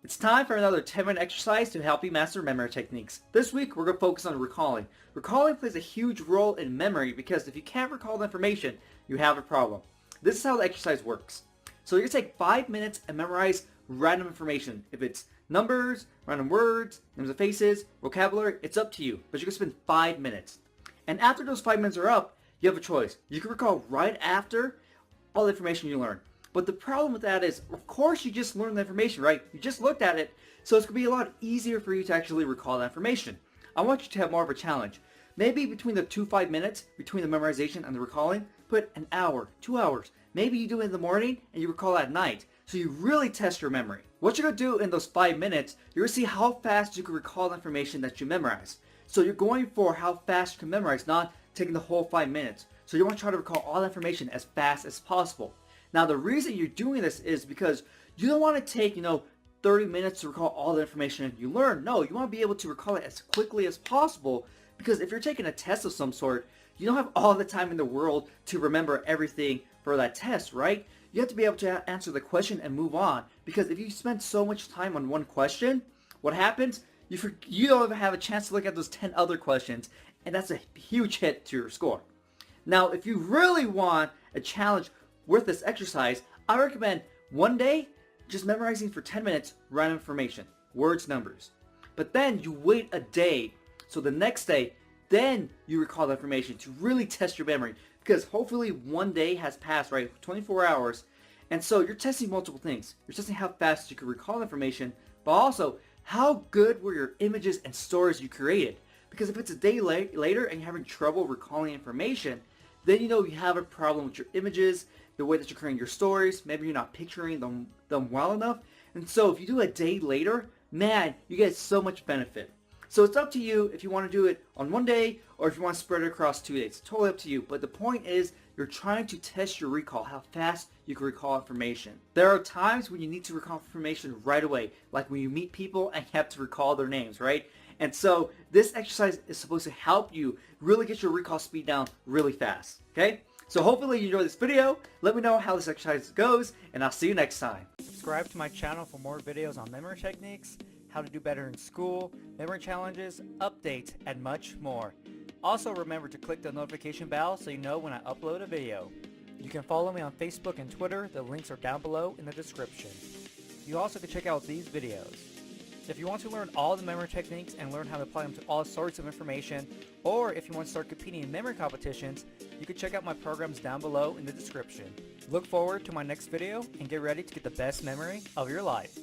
It's time for another 10-minute exercise to help you master memory techniques. This week we're going to focus on recalling. Recalling plays a huge role in memory because if you can't recall the information, you have a problem. This is how the exercise works. So you're going to take 5 minutes and memorize random information. If it's numbers, random words, names of faces, vocabulary, it's up to you. But you're going to spend 5 minutes. And after those 5 minutes are up, you have a choice. You can recall right after all the information you learn. But the problem with that is, of course, you just learned the information, right? You just looked at it, so it's going to be a lot easier for you to actually recall that information. I want you to have more of a challenge. Maybe between the 5 minutes, between the memorization and the recalling, put an hour, 2 hours. Maybe you do it in the morning and you recall at night, so you really test your memory. What you're going to do in those 5 minutes, you're going to see how fast you can recall the information that you memorize. So you're going for how fast you can memorize, not taking the whole 5 minutes. So you want to try to recall all the information as fast as possible. Now, the reason you're doing this is because you don't want to take, 30 minutes to recall all the information you learned. No, you want to be able to recall it as quickly as possible because if you're taking a test of some sort, you don't have all the time in the world to remember everything for that test, right? You have to be able to answer the question and move on because if you spend so much time on one question, what happens? You don't even have a chance to look at those 10 other questions, and that's a huge hit to your score. Now, if you really want a challenge with this exercise, I recommend one day just memorizing for 10 minutes random information, words, numbers. But then you wait a day, so the next day, then you recall the information to really test your memory because hopefully one day has passed, right? 24 hours. And so you're testing multiple things. You're testing how fast you can recall information, but also how good were your images and stories you created. Because if it's a day later and you're having trouble recalling information, then you have a problem with your images, the way that you're creating your stories. Maybe you're not picturing them well enough. And so if you do a day later, man, you get so much benefit. So it's up to you if you want to do it on one day or if you want to spread it across 2 days. It's totally up to you. But the point is you're trying to test your recall, how fast you can recall information. There are times when you need to recall information right away, like when you meet people and you have to recall their names, right? And so this exercise is supposed to help you really get your recall speed down really fast, okay? So hopefully you enjoyed this video. Let me know how this exercise goes, and I'll see you next time. Subscribe to my channel for more videos on memory techniques, how to do better in school, memory challenges, updates, and much more. Also remember to click the notification bell so you know when I upload a video. You can follow me on Facebook and Twitter. The links are down below in the description. You also can check out these videos. If you want to learn all the memory techniques and learn how to apply them to all sorts of information, or if you want to start competing in memory competitions, you can check out my programs down below in the description. Look forward to my next video and get ready to get the best memory of your life.